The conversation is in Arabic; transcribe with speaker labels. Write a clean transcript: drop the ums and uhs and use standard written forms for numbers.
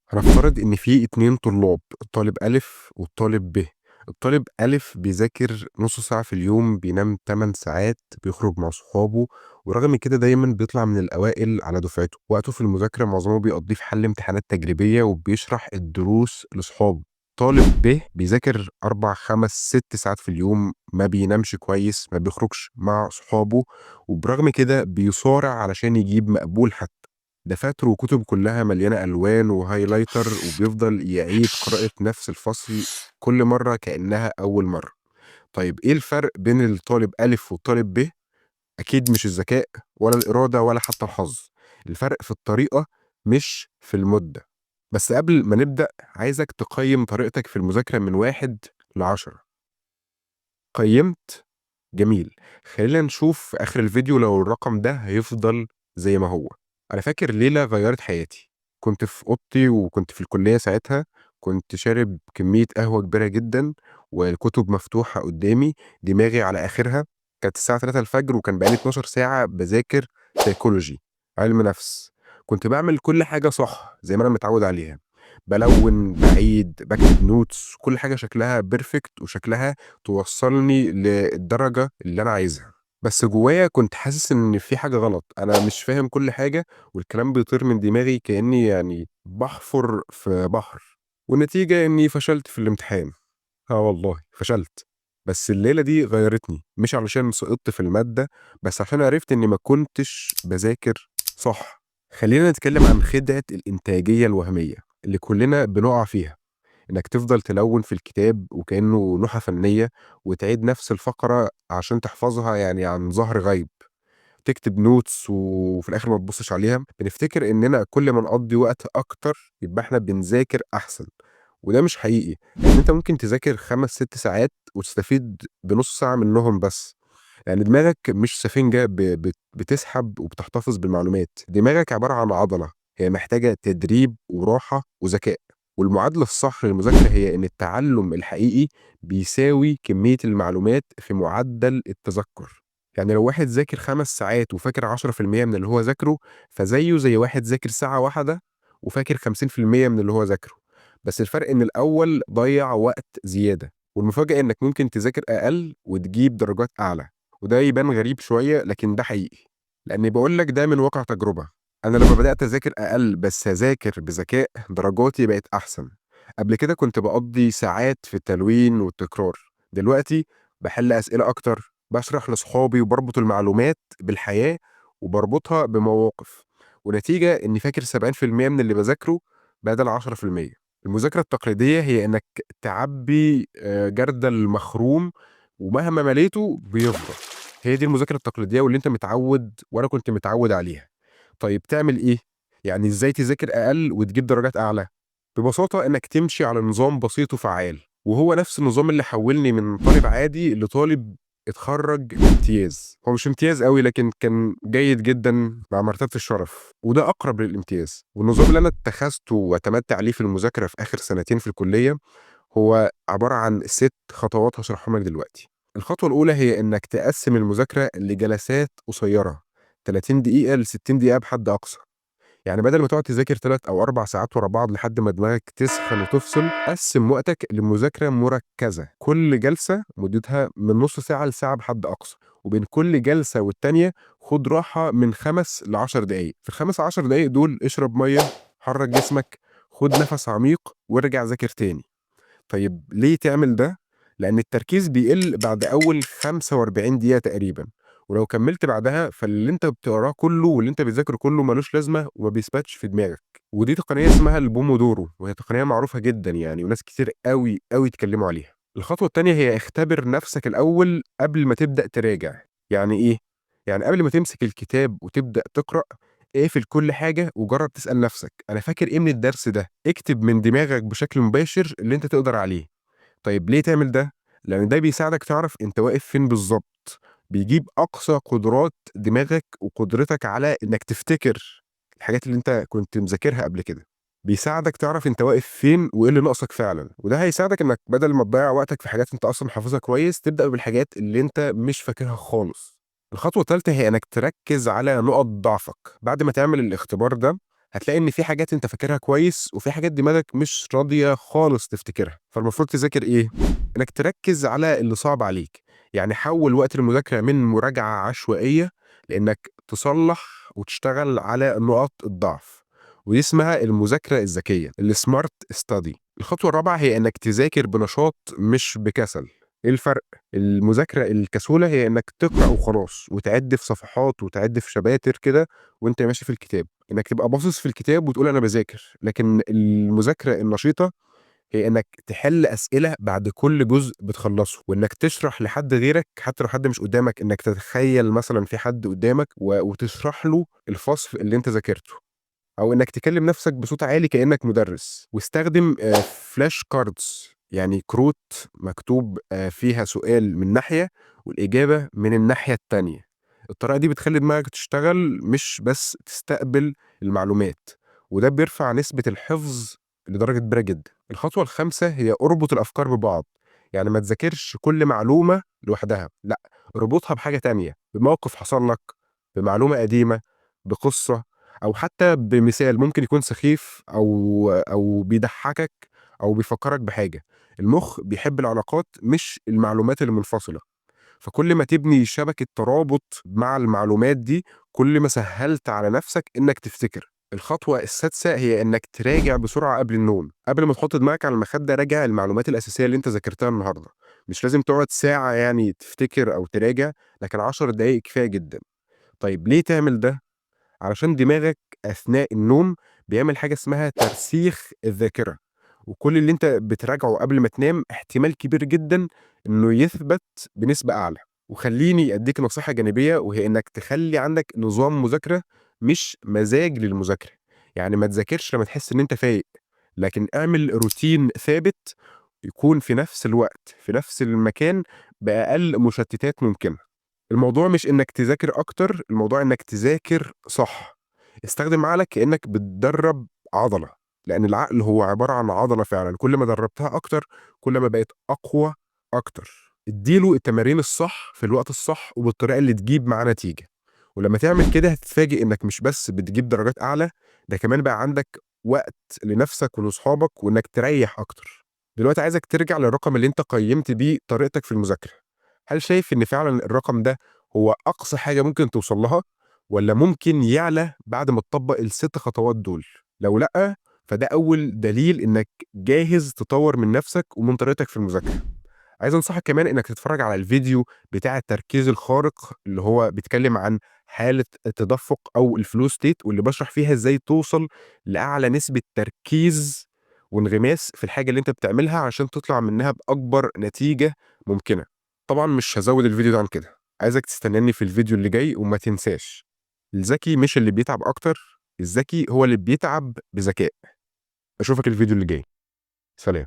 Speaker 1: هنفترض إن في 2 طلاب، الطالب أ والطالب ب. الطالب أ بيذاكر نُص ساعة في اليوم، بينام 8 ساعات، بيخرج مع صحابه، ورغم كده دايمًا بيطلع من الأوائل على دفعته. وقته في المذاكرة معظمه بيقضيه في حل امتحانات تجريبية وبيشرح الدروس لصحابه. طالب ب بيذاكر 4، 5، 6 ساعات في اليوم، ما بينامش كويس، ما بيخرجش مع صحابه، وبرغم كده بيصارع علشان يجيب مقبول حتى. دفاتره وكتب كلها مليانة ألوان وهايلايتر، وبيفضل يعيد قراءة نفس الفصل كل مرة كأنها أول مرة. طيب إيه الفرق بين الطالب أ والطالب ب؟ أكيد مش الذكاء ولا الإرادة ولا حتى الحظ. الفرق في الطريقة مش في المدة. بس قبل ما نبدأ عايزك تقيم طريقتك في المذاكرة من 1 ل10. قيمت؟ جميل. خلينا نشوف في آخر الفيديو لو الرقم ده هيفضل زي ما هو. أنا فاكر ليلة غيّرت حياتي. كنت في أوضتي وكنت في الكلية ساعتها، كنت شارب كمية قهوة كبيرة جدًا والكتب مفتوحة قدّامي، دماغي على آخرها. كانت الساعة 3:00 وكان بقى لي 12 ساعة باذاكر psychology، علم نفس. كنت باعمل كل حاجة صح زي ما أنا متعود عليها، بالوّن، باعيد، باكتب notes، كل حاجة شكلها perfect وشكلها توصّلني للدرجة اللي أنا عايزها. بس جوايا كنت حاسس إن في حاجة غلط، أنا مش فاهم كل حاجة والكلام بيطير من دماغي كإني باحفر في بحر، والنتيجة إني فشلت في الامتحان. آه والله فشلت. بس الليلة دي غيّرتني، مش علشان سقطت في المادة، بس عشان عرفت إني ما كنتش باذاكر صح. خلّينا نتكلم عن خدعة الإنتاجية الوهمية اللي كلنا بنقع فيها. إنك تفضل تلوّن في الكتاب وكإنه لوحة فنية، وتعيد نفس الفقرة عشان تحفظها عن ظهر غيب. تكتب notes وفي الآخر ما تبُصّش عليها. بنفتكر إننا كل ما نقضّي وقت أكتر يبقى إحنا بنذاكر أحسن، وده مش حقيقي. لإن أنت ممكن تذاكر 5، 6 ساعات وتستفيد بنُص ساعة منهم بس. لأن دماغك مش سفنجة ب بت بتسحب وبتحتفظ بالمعلومات. دماغك عبارة عن عضلة، هي محتاجة تدريب وراحة وذكاء. والمعادلة الصح للمذاكرة هي إن التعلم الحقيقي بيساوي كمية المعلومات في معدل التذكُّر. يعني لو واحد ذاكر 5 ساعات وفاكر 10% من اللي هو ذاكره، فزيه زي واحد ذاكر ساعة واحدة وفاكر 50% من اللي هو ذاكره. بس الفرق إن الأول ضيّع وقت زيادة، والمفاجأة إنك ممكن تذاكر أقل وتجيب درجات أعلى. وده يبان غريب شوية لكن ده حقيقي، لأني باقول لك ده من واقع تجربة. أنا لمّا بدأت أذاكر أقل بس أذاكر بذكاء، درجاتي بقت أحسن. قبل كده كنت باقضّي ساعات في التلوين والتكرار، دلوقتي باحل أسئلة أكتر، باشرح لصحابي وباربط المعلومات بالحياة وباربطها بمواقف، ونتيجة إني فاكر 70% من اللي باذاكره بدل 10%. المذاكرة التقليدية هي إنك تعبّي جردل مخروم ومهما مليته بيفضى. هي دي المذاكرة التقليدية واللي أنت متعوّد وأنا كنت متعوّد عليها. طيب تعمل إيه؟ يعني إزاي تذاكر أقل وتجيب درجات أعلى؟ ببساطة إنك تمشي على نظام بسيط وفعّال، وهو نفس النظام اللي حوّلني من طالب عادي لطالب اتخرّج بامتياز. هو مش امتياز أوي لكن كان جيد جدًا مع مرتبة الشرف، وده أقرب للامتياز. والنظام اللي أنا اتخذته واعتمدت عليه في المذاكرة في آخر سنتين في الكلية هو عبارة عن 6 خطوات هاشرحهم لك دلوقتي. الخطوة الأولى هي إنك تقسّم المذاكرة لجلسات قصيّرة، 30 دقيقة ل60 دقيقة بحد أقصى. يعني بدل ما تقعد تذاكر 3 أو 4 ساعات ورا بعض لحد ما دماغك تسخن وتفصل، قسّم وقتك لمذاكرة مركّزة، كل جلسة مدتها من نُص ساعة لساعة بحد أقصى، وبين كل جلسة والتانية خُد راحة من 5 ل10 دقايق. في ال5 10 دقايق دول اشرب مَيّة، حرّك جسمك، خُد نَفَس عميق وارجع ذاكر تاني. طيب ليه تعمل ده؟ لأن التركيز بيقل بعد أول 45 دقيقة تقريبًا، ولو كمّلت بعدها فاللي أنت بتقراه كلّه واللي أنت بتذاكره كلّه ما لوش لازمة وما بيثبتش في دماغك. ودي تقنية اسمها البومودورو، وهي تقنية معروفة جدًا وناس كتير أوي، أوي اتكلّموا عليها. الخطوة التانية هي اختبر نَفْسك الأول قبل ما تبدأ تراجع. يعني إيه؟ يعني قبل ما تمسك الكتاب وتبدأ تقرأ، اقفل كل حاجة وجرّب تسأل نَفْسك أنا فاكر إيه من الدرس ده؟ اكتب من دماغك بشكل مباشر اللي أنت تقدر عليه. طيب ليه تعمل ده؟ لأن ده بيساعدك تعرف أنت واقف فين بالضبط، بيجيب أقصى قدرات دماغك وقدرتك على إنك تفتكر الحاجات اللي أنت كنت مذاكرها قبل كده. بيساعدك تعرف أنت واقف فين وإيه اللي ناقصك فعلًا، وده هيساعدك إنك بدل ما تضيّع وقتك في حاجات أنت أصلًا حافظها كويس، تبدأ بالحاجات اللي أنت مش فاكرها خالص. الخطوة التالتة هي إنك تركّز على نقط ضعفك. بعد ما تعمل الاختبار ده، هتلاقي إن في حاجات أنت فاكرها كويس وفي حاجات دماغك مش راضية خالص تفتكرها. فالمفروض تذاكر إيه؟ إنك تركّز على اللي صعب عليك، يعني حوّل وقت المذاكرة من مراجعة عشوائية لإنك تصلّح وتشتغل على نقاط الضعف، ودي اسمها المذاكرة الذكية الsmart study. الخطوة الرابعة هي إنك تذاكر بنشاط مش بكسل. إيه الفرق؟ المذاكرة الكسولة هي إنك تقرأ وخلاص وتعِد في صفحات وتعِد في شباتر كده وأنت ماشي في الكتاب، إنك تبقى باصص في الكتاب وتقول أنا باذاكر. لكن المذاكرة النشيطة هي إنك تحل أسئلة بعد كل جزء بتخلّصه، وإنك تشرح لحد غيرك حتى لو حد مش قدّامك، إنك تتخيّل مثلًا في حد قدّامك وتشرح له الفصل اللي أنت ذاكرته، أو إنك تكلم نفسك بصوت عالي كإنك مدرس. واستخدم flash cards، يعني كروت مكتوب فيها سؤال من ناحية والإجابة من الناحية التانية. الطريقة دي بتخلّي دماغك تشتغل مش بس تستقبل المعلومات، وده بيرفع نسبة الحفظ لدرجة كبيرة جدًا. الخطوة الخامسة هي اربط الأفكار ببعض، يعني ما تذاكرش كل معلومة لوحدها، لأ، اربطها بحاجة تانية، بموقف حصل لك، بمعلومة قديمة، بقصة، أو حتى بمثال ممكن يكون سخيف أو بيضحّكك أو بيفكّرك بحاجة. المُخ بيحب العلاقات مش المعلومات المنفصلة، فكل ما تبني شبكة ترابط مع المعلومات دي، كل ما سهّلت على نَفْسك إنّك تفتكر. الخطوة السادسة هي إنّك تراجع بسرعة قبل النوم، قبل ما تحُط دماغك على المخدة راجع المعلومات الأساسية اللي أنت ذاكرتها النهارده. مش لازم تقعد ساعة يعني تفتكر أو تراجع، لكن 10 دقايق كفاية جدًا. طيب ليه تعمل ده؟ علشان دماغك أثناء النوم بيعمل حاجة اسمها ترسيخ الذاكرة، وكل اللي أنت بتراجعه قبل ما تنام احتمال كبير جدًا إنه يثبت بنسبة أعلى. وخلّيني أدّيك نصيحة جانبية وهي إنك تخلّي عندك نظام مذاكرة مش مزاج للمذاكرة، يعني ما تذاكرش لمّا تحس إن أنت فايق، لكن اعمل روتين ثابت يكون في نفس الوقت، في نفس المكان، بأقل مشتتات ممكنة. الموضوع مش إنك تذاكر أكتر، الموضوع إنك تذاكر صح. استخدم عقلك كإنك بتدرّب عضلة، لأن العقل هو عبارة عن عضلة فعلًا، كل ما درّبتها أكتر، كل ما بقت أقوى أكتر. ادّي له التمارين الصح في الوقت الصح وبالطريقة اللي تجيب معاه نتيجة. ولمّا تعمل كده هتتفاجئ إنك مش بس بتجيب درجات أعلى، ده كمان بقى عندك وقت لنفسك ولأصحابك وإنك تريّح أكتر. دلوقتي عايزك ترجع للرقم اللي أنت قيّمت بيه طريقتك في المذاكرة. هل شايف إن فعلًا الرقم ده هو أقصى حاجة ممكن توصل لها، والّا ممكن يعلى بعد ما تطبّق ال6 خطوات دول؟ لو لأ، فده أول دليل إنك جاهز تطوّر من نفسك ومن طريقتك في المذاكرة. عايز أنصحك كمان إنك تتفرّج على الفيديو بتاع التركيز الخارق، اللي هو بيتكلم عن حالة التدفق أو الflow state، واللي باشرح فيها إزاي توصل لأعلى نسبة تركيز وانغماس في الحاجة اللي أنت بتعملها عشان تطلع منها بأكبر نتيجة ممكنة. طبعًا مش هازوّد الفيديو ده عن كده، عايزك تستناني في الفيديو اللي جاي وما تنساش، الذكي مش اللي بيتعب أكتر، الذكي هو اللي بيتعب بذكاء. أشوفك الفيديو اللي جاي، سلام.